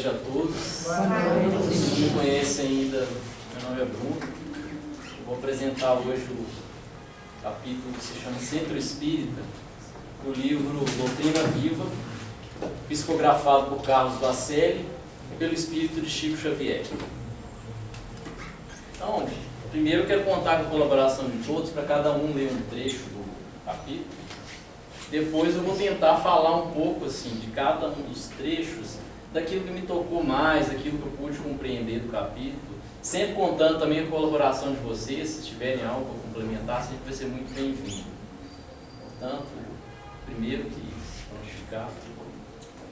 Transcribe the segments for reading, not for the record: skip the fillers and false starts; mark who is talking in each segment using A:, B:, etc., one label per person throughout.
A: noite a todos. Vocês me conhecem ainda, meu nome é Bruno. Eu vou apresentar hoje o capítulo que se chama Centro Espírita, do livro Doutrina Viva, psicografado por Carlos Bacelli e pelo espírito de Chico Xavier. Então, primeiro eu quero contar com a colaboração de todos para cada um ler um trecho do capítulo. Depois eu vou tentar falar um pouco assim, de cada um dos trechos, daquilo que me tocou mais, daquilo que eu pude compreender do capítulo, sempre contando também com a colaboração de vocês. Se tiverem algo para complementar, sempre vai ser muito bem-vindo. Portanto, primeiro que prontificar.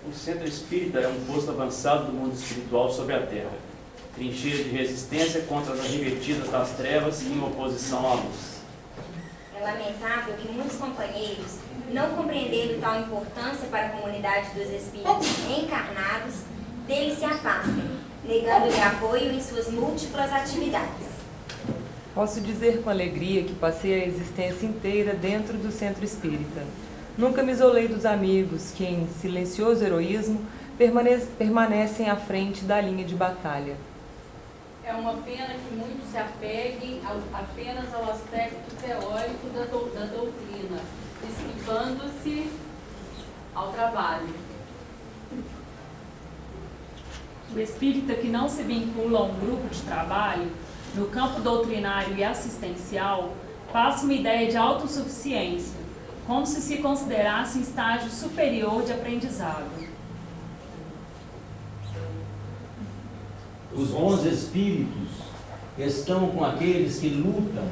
B: O Centro Espírita é um posto avançado do mundo espiritual sobre a Terra, trincheira de resistência contra as arremetidas das trevas em oposição à luz.
C: É lamentável que muitos companheiros, não compreendendo tal importância para a comunidade dos espíritos encarnados, dele se afastem, negando-lhe apoio em suas múltiplas atividades.
D: Posso dizer com alegria que passei a existência inteira dentro do Centro Espírita. Nunca me isolei dos amigos que, em silencioso heroísmo, permanecem à frente da linha de batalha.
E: É uma pena que muitos se apeguem apenas ao aspecto teórico da doutrina, esquivando-se ao trabalho.
F: O espírita que não se vincula a um grupo de trabalho, no campo doutrinário e assistencial, passa uma ideia de autossuficiência, como se se considerasse um estágio superior de aprendizado.
G: Os bons espíritos estão com aqueles que lutam,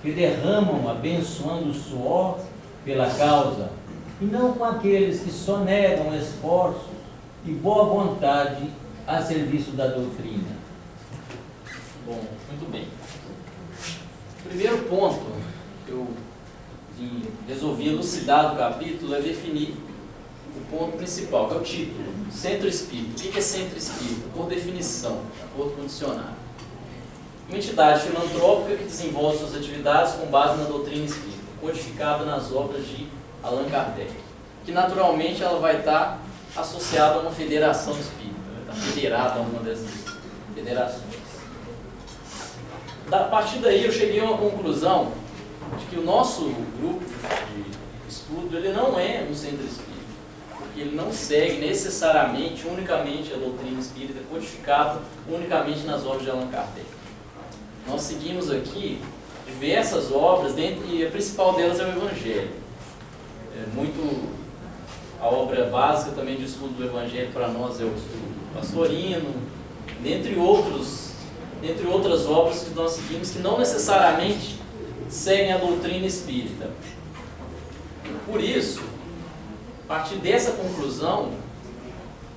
G: que derramam abençoando o suor pela causa, e não com aqueles que só negam esforços e boa vontade a serviço da doutrina.
A: Bom, muito bem. O primeiro ponto que eu resolvi elucidar do capítulo é definir o ponto principal, que é o título, Centro Espírita. O que é Centro Espírita? Por definição, de acordo com o dicionário. Uma entidade filantrópica que desenvolve suas atividades com base na doutrina espírita, codificada nas obras de Allan Kardec, que naturalmente ela vai estar associada a uma federação espírita, vai estar federada a uma dessas federações. A partir daí eu cheguei a uma conclusão de que o nosso grupo de estudo ele não é um centro espírita, porque ele não segue necessariamente, unicamente a doutrina espírita codificada unicamente nas obras de Allan Kardec. Nós seguimos aqui diversas obras, e a principal delas é o Evangelho. A obra básica também de estudo do Evangelho para nós é o estudo pastorino, dentre outras obras que nós seguimos que não necessariamente seguem a doutrina espírita. Por isso, a partir dessa conclusão,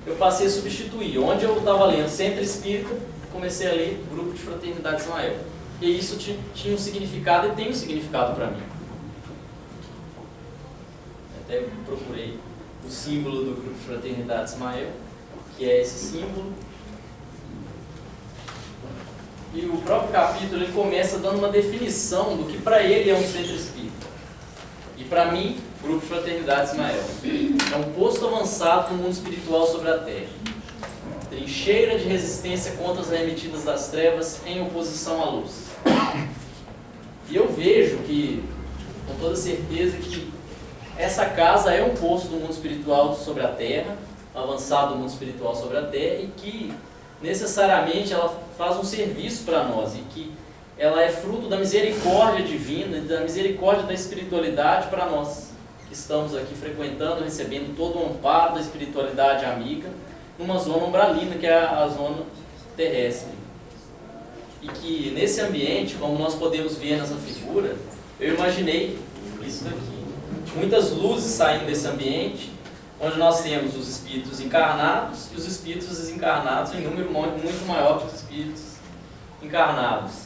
A: eu passei a substituir. Onde eu estava lendo Centro Espírita, comecei a ler Grupo de Fraternidade Ismael. E isso tinha um significado e tem um significado para mim. Até procurei o símbolo do Grupo de Fraternidade Ismael, que é esse símbolo. E o próprio capítulo ele começa dando uma definição do que para ele é um centro espírita. E para mim, o Grupo de Fraternidade Ismael é um posto avançado no mundo espiritual sobre a Terra. Trincheira de resistência contra as remetidas das trevas em oposição à luz. E eu vejo que, com toda certeza, que essa casa é um posto do mundo espiritual sobre a Terra, avançado do mundo espiritual sobre a Terra, e que necessariamente ela faz um serviço para nós, e que ela é fruto da misericórdia divina, da misericórdia da espiritualidade para nós, que estamos aqui frequentando, recebendo todo o amparo da espiritualidade amiga, numa zona umbralina, que é a zona terrestre. E que nesse ambiente, como nós podemos ver nessa figura, eu imaginei isso daqui. Muitas luzes saindo desse ambiente, onde nós temos os espíritos encarnados e os espíritos desencarnados em número muito maior que os espíritos encarnados.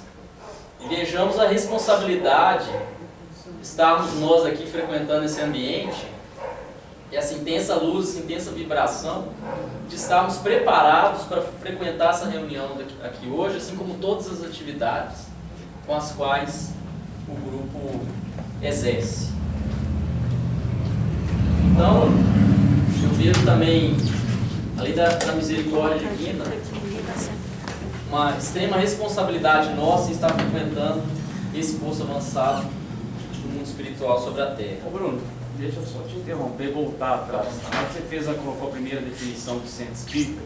A: E vejamos a responsabilidade de estarmos nós aqui frequentando esse ambiente, e essa intensa luz, essa intensa vibração, de estarmos preparados para frequentar essa reunião aqui hoje, assim como todas as atividades com as quais o grupo exerce. Então, eu vejo também além da misericórdia divina, uma extrema responsabilidade nossa em estar frequentando esse posto avançado do mundo espiritual sobre a Terra.
B: Ô Bruno, deixa eu só te interromper, voltar atrás. Quando você colocou a primeira definição de centro espírita,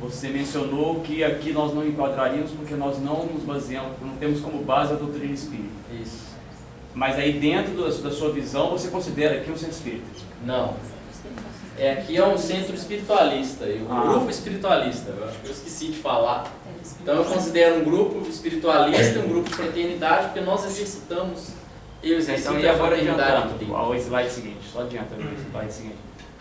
B: você mencionou que aqui nós não enquadraríamos porque nós não nos baseamos, não temos como base a doutrina espírita.
A: Isso.
B: Mas aí dentro da sua visão, você considera aqui um centro espírita?
A: Não. Aqui é um centro espiritualista, um grupo espiritualista. Eu acho que eu esqueci de falar. Então eu considero um grupo espiritualista, um grupo de fraternidade, porque nós exercitamos. Eu exercito
B: e agora
A: adiantando
B: ao slide seguinte, só adianta o slide seguinte.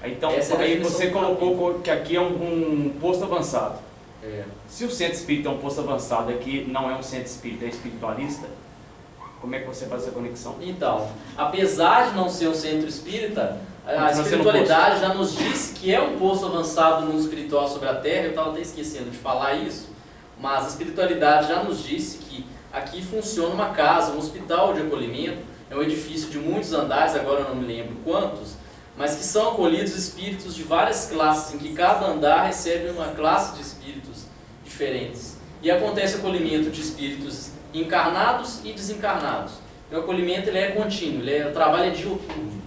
B: Então,
A: Essa é a
B: aí
A: definição
B: você
A: do
B: colocou que aqui é um posto avançado.
A: É.
B: Se o centro espírita é um posto avançado, aqui não é um centro espírita, é espiritualista, como é que você faz essa conexão?
A: Então, apesar de não ser um centro espírita, a
B: Continua sendo
A: espiritualidade já nos diz que é um posto avançado no mundo espiritual sobre a Terra. Eu estava até esquecendo de falar isso, mas a espiritualidade já nos disse que aqui funciona uma casa, um hospital de acolhimento. É um edifício de muitos andares, agora eu não me lembro quantos, mas que são acolhidos espíritos de várias classes, em que cada andar recebe uma classe de espíritos diferentes. E acontece acolhimento de espíritos encarnados e desencarnados. E o acolhimento ele é contínuo, o trabalho é diuturno,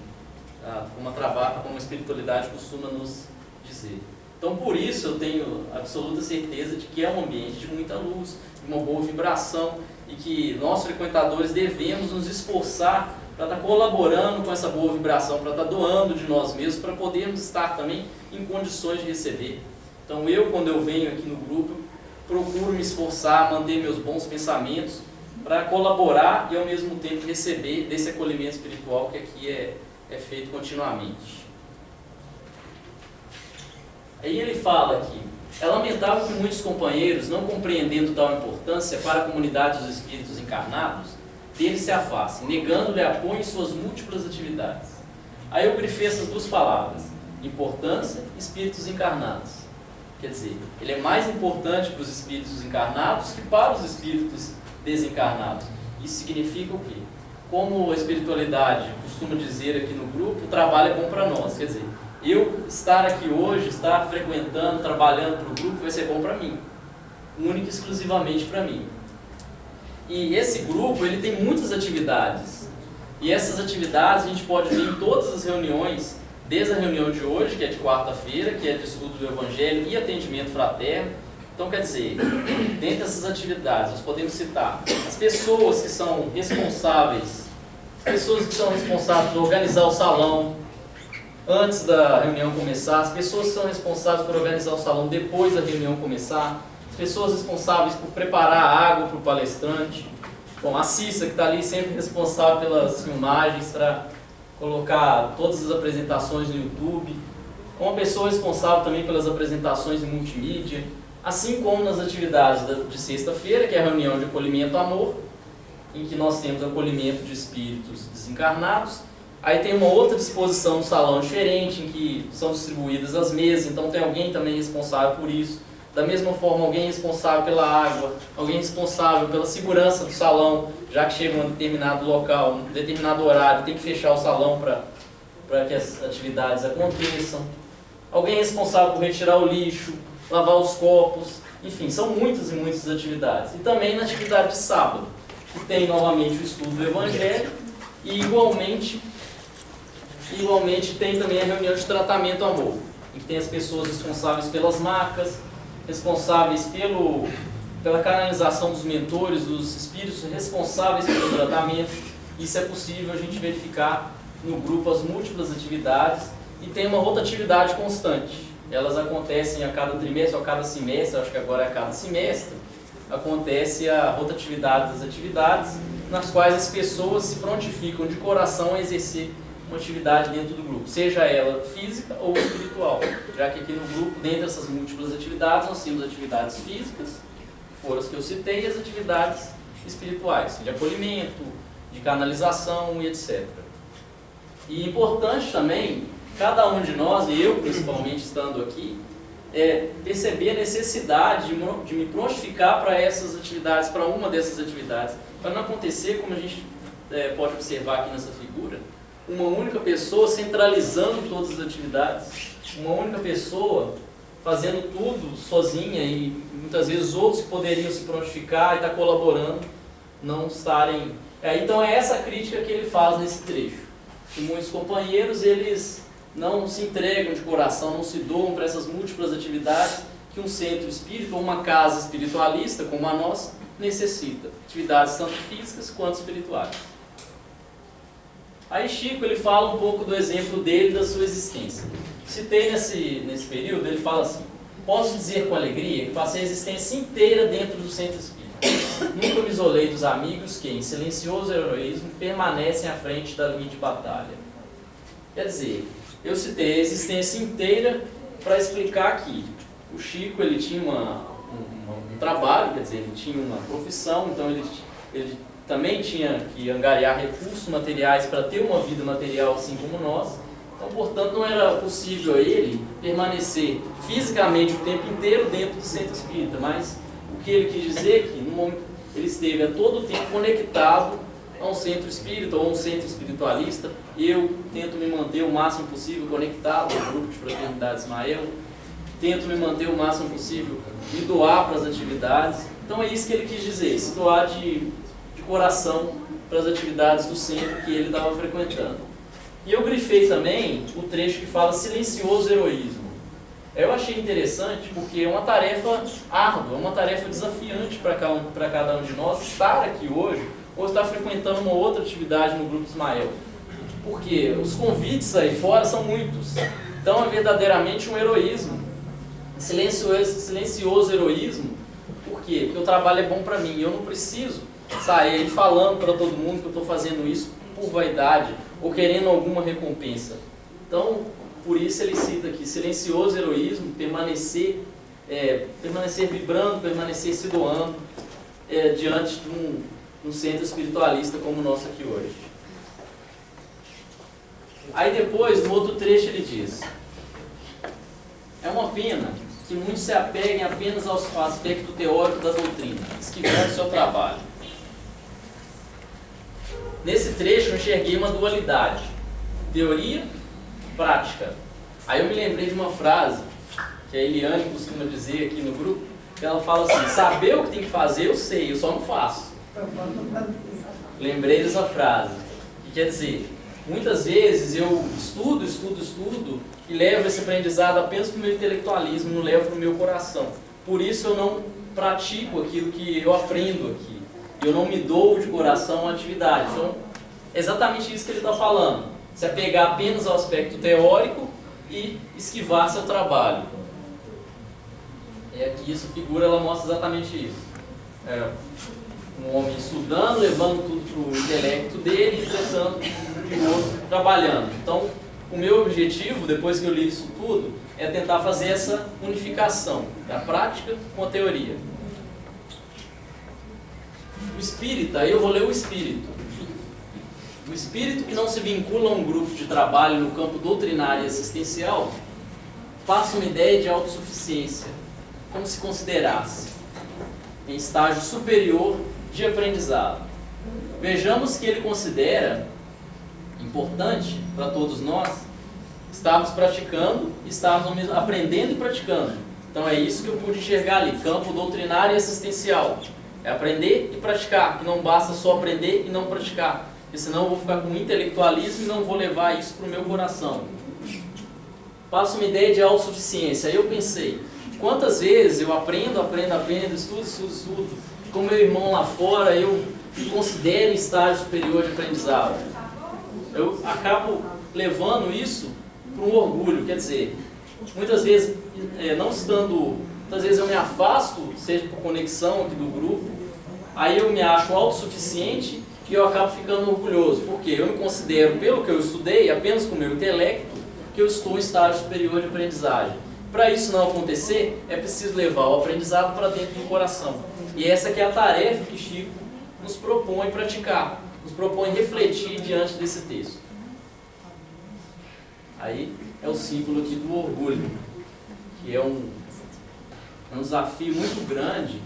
A: tá? Como a espiritualidade costuma nos dizer. Então, por isso, eu tenho absoluta certeza de que é um ambiente de muita luz, de uma boa vibração, e que nós, frequentadores, devemos nos esforçar para estar colaborando com essa boa vibração, para estar doando de nós mesmos, para podermos estar também em condições de receber. Então, quando eu venho aqui no grupo, procuro me esforçar, manter meus bons pensamentos, para colaborar e, ao mesmo tempo, receber desse acolhimento espiritual que aqui é feito continuamente. Aí ele fala aqui: é lamentável que muitos companheiros, não compreendendo tal importância para a comunidade dos espíritos encarnados, dele se afastem, negando-lhe apoio em suas múltiplas atividades. Aí eu grifei essas duas palavras: importância e espíritos encarnados. Quer dizer, ele é mais importante para os espíritos encarnados que para os espíritos desencarnados. Isso significa o quê? Como a espiritualidade costuma dizer aqui no grupo, o trabalho é bom para nós. Quer dizer, eu estar aqui hoje, estar frequentando, trabalhando para o grupo, vai ser bom para mim. Única e exclusivamente para mim. E esse grupo, ele tem muitas atividades. E essas atividades a gente pode ver em todas as reuniões, desde a reunião de hoje, que é de quarta-feira, que é de estudo do Evangelho e atendimento fraterno. Então, quer dizer, dentre essas atividades, nós podemos citar as pessoas que são responsáveis, por organizar o salão antes da reunião começar, as pessoas que são responsáveis por organizar o salão depois da reunião começar, as pessoas responsáveis por preparar a água para o palestrante. Bom, a Cissa, que está ali sempre responsável pelas filmagens, para colocar todas as apresentações no YouTube, uma pessoa responsável também pelas apresentações em multimídia, assim como nas atividades de sexta-feira, que é a reunião de acolhimento amor, em que nós temos acolhimento de espíritos desencarnados. Aí tem uma outra disposição no salão diferente, em que são distribuídas as mesas, então tem alguém também responsável por isso. Da mesma forma, alguém responsável pela água, alguém responsável pela segurança do salão, já que chega a um determinado local, um determinado horário, tem que fechar o salão para que as atividades aconteçam. Alguém responsável por retirar o lixo, lavar os copos, enfim, são muitas e muitas atividades. E também na atividade de sábado, que tem novamente o estudo do Evangelho e igualmente tem também a reunião de tratamento amor, em que tem as pessoas responsáveis pelas macas, responsáveis pela canalização dos mentores, dos espíritos responsáveis pelo tratamento. Isso é possível a gente verificar no grupo as múltiplas atividades e tem uma rotatividade constante. Elas acontecem a cada trimestre ou a cada semestre, acho que agora é a cada semestre, acontece a rotatividade das atividades, nas quais as pessoas se prontificam de coração a exercer uma atividade dentro do grupo, seja ela física ou espiritual, já que aqui no grupo, dentre essas múltiplas atividades, nós temos atividades físicas, que foram as que eu citei, e as atividades espirituais, de acolhimento, de canalização e etc. E importante também, cada um de nós, e eu principalmente estando aqui, perceber a necessidade de me prontificar para essas atividades, para uma dessas atividades, para não acontecer, como a gente pode observar aqui nessa figura, uma única pessoa centralizando todas as atividades, uma única pessoa fazendo tudo sozinha e muitas vezes outros que poderiam se prontificar e estar colaborando não estarem... Então é essa crítica que ele faz nesse trecho. Que muitos companheiros, eles não se entregam de coração, não se doam para essas múltiplas atividades que um centro espírita ou uma casa espiritualista como a nossa necessita. Atividades tanto físicas quanto espirituais. Aí Chico, ele fala um pouco do exemplo dele, da sua existência. Citei nesse período, ele fala assim: posso dizer com alegria que passei a existência inteira dentro do centro espírita. Nunca me isolei dos amigos que, em silencioso heroísmo, permanecem à frente da linha de batalha. Quer dizer, eu citei a existência inteira para explicar que o Chico, ele tinha um trabalho, quer dizer, ele tinha uma profissão, então ele também tinha que angariar recursos materiais para ter uma vida material assim como nós. Então, portanto, não era possível a ele permanecer fisicamente o tempo inteiro dentro do centro espírita, mas o que ele quis dizer é que no momento, ele esteve a todo tempo conectado a um centro espírita ou a um centro espiritualista. Eu tento me manter o máximo possível conectado ao grupo de Fraternidade Ismael, tento me manter o máximo possível, me doar para as atividades. Então é isso que ele quis dizer, se doar de coração para as atividades do centro que ele estava frequentando. E eu grifei também o trecho que fala silencioso heroísmo. Eu achei interessante porque é uma tarefa árdua, é uma tarefa desafiante para cada um de nós estar aqui hoje ou estar frequentando uma outra atividade no Grupo Ismael. Porque os convites aí fora são muitos. Então é verdadeiramente um heroísmo. Silencioso heroísmo. Por quê? Porque o trabalho é bom para mim. Eu não preciso sair falando para todo mundo que eu estou fazendo isso por vaidade ou querendo alguma recompensa. Então, por isso ele cita aqui, silencioso heroísmo, permanecer vibrando, permanecer se doando diante de um centro espiritualista como o nosso aqui hoje. Aí depois, no outro trecho ele diz: é uma pena que muitos se apeguem apenas ao aspecto teórico da doutrina, esquivando seu trabalho. Nesse trecho eu enxerguei uma dualidade, teoria, prática. Aí eu me lembrei de uma frase que a Eliane costuma dizer aqui no grupo, que ela fala assim: saber o que tem que fazer eu sei, eu só não faço. Lembrei dessa frase, que quer dizer, muitas vezes eu estudo e levo esse aprendizado apenas para o meu intelectualismo, não levo para o meu coração. Por isso eu não pratico aquilo que eu aprendo aqui. Eu não me dou de coração à atividade. Então, é exatamente isso que ele está falando. Se apegar apenas ao aspecto teórico e esquivar seu trabalho. É aqui essa figura, ela mostra exatamente isso. Um homem estudando, levando tudo para o intelecto dele e tratando o outro trabalhando. Então, o meu objetivo, depois que eu li isso tudo, é tentar fazer essa unificação da prática com a teoria. O espírita, aí eu vou ler o espírito. O espírito que não se vincula a um grupo de trabalho no campo doutrinário e assistencial passa uma ideia de autossuficiência, como se considerasse em estágio superior de aprendizado. Vejamos que ele considera importante para todos nós estarmos praticando, estarmos aprendendo e praticando. Então é isso que eu pude enxergar ali, campo doutrinário e assistencial. É aprender e praticar, que não basta só aprender e não praticar, porque senão eu vou ficar com intelectualismo e não vou levar isso para o meu coração. Passa uma ideia de autossuficiência. Aí eu pensei, quantas vezes eu aprendo, estudo, com meu irmão lá fora, eu me considero em estágio superior de aprendizado. Eu acabo levando isso para um orgulho, quer dizer, muitas vezes, muitas vezes eu me afasto, seja por conexão aqui do grupo, aí eu me acho autossuficiente e eu acabo ficando orgulhoso, porque eu me considero, pelo que eu estudei, apenas com o meu intelecto, que eu estou em estágio superior de aprendizagem. Para isso não acontecer, é preciso levar o aprendizado para dentro do coração. E essa que é a tarefa que Chico nos propõe praticar, nos propõe refletir diante desse texto. Aí é o símbolo aqui do orgulho, que é um desafio muito grande,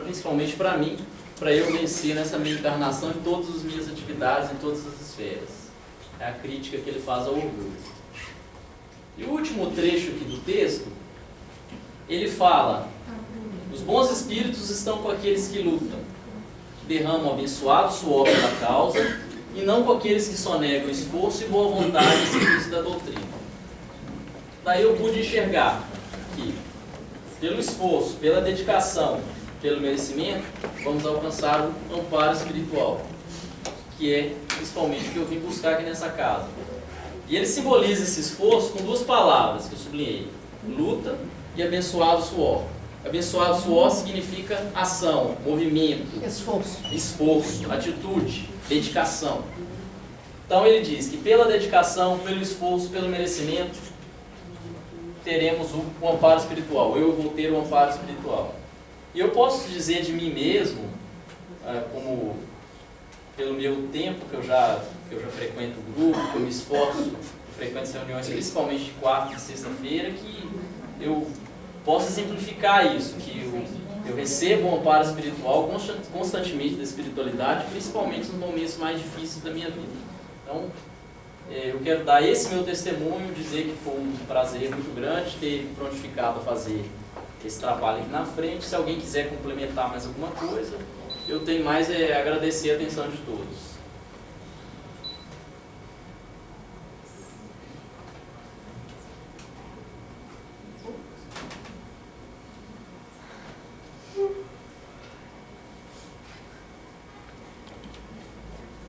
A: principalmente para mim, para eu vencer nessa minha encarnação em todas as minhas atividades, em todas as esferas. É a crítica que ele faz ao orgulho. E o último trecho aqui do texto, ele fala: os bons espíritos estão com aqueles que lutam, que derramam abençoado suor pela causa, e não com aqueles que sonegam esforço e boa vontade em serviço da doutrina. Daí eu pude enxergar que, pelo esforço, pela dedicação, pelo merecimento, vamos alcançar o amparo espiritual, que é principalmente o que eu vim buscar aqui nessa casa. E ele simboliza esse esforço com duas palavras que eu sublinhei: luta e abençoado suor. Abençoado suor significa ação, movimento, esforço, atitude, dedicação. Então ele diz que pela dedicação, pelo esforço, pelo merecimento, teremos o amparo espiritual. Eu vou ter o amparo espiritual. E eu posso dizer de mim mesmo, como pelo meu tempo que eu já frequento o grupo, que eu me esforço, eu frequento as reuniões principalmente de quarta e sexta-feira, que eu posso exemplificar isso, que eu recebo um amparo espiritual constantemente da espiritualidade, principalmente nos momentos mais difíceis da minha vida. Então, eu quero dar esse meu testemunho, dizer que foi um prazer muito grande ter me prontificado a fazer esse trabalho aqui na frente. Se alguém quiser complementar mais alguma coisa, eu tenho mais a agradecer a atenção de todos.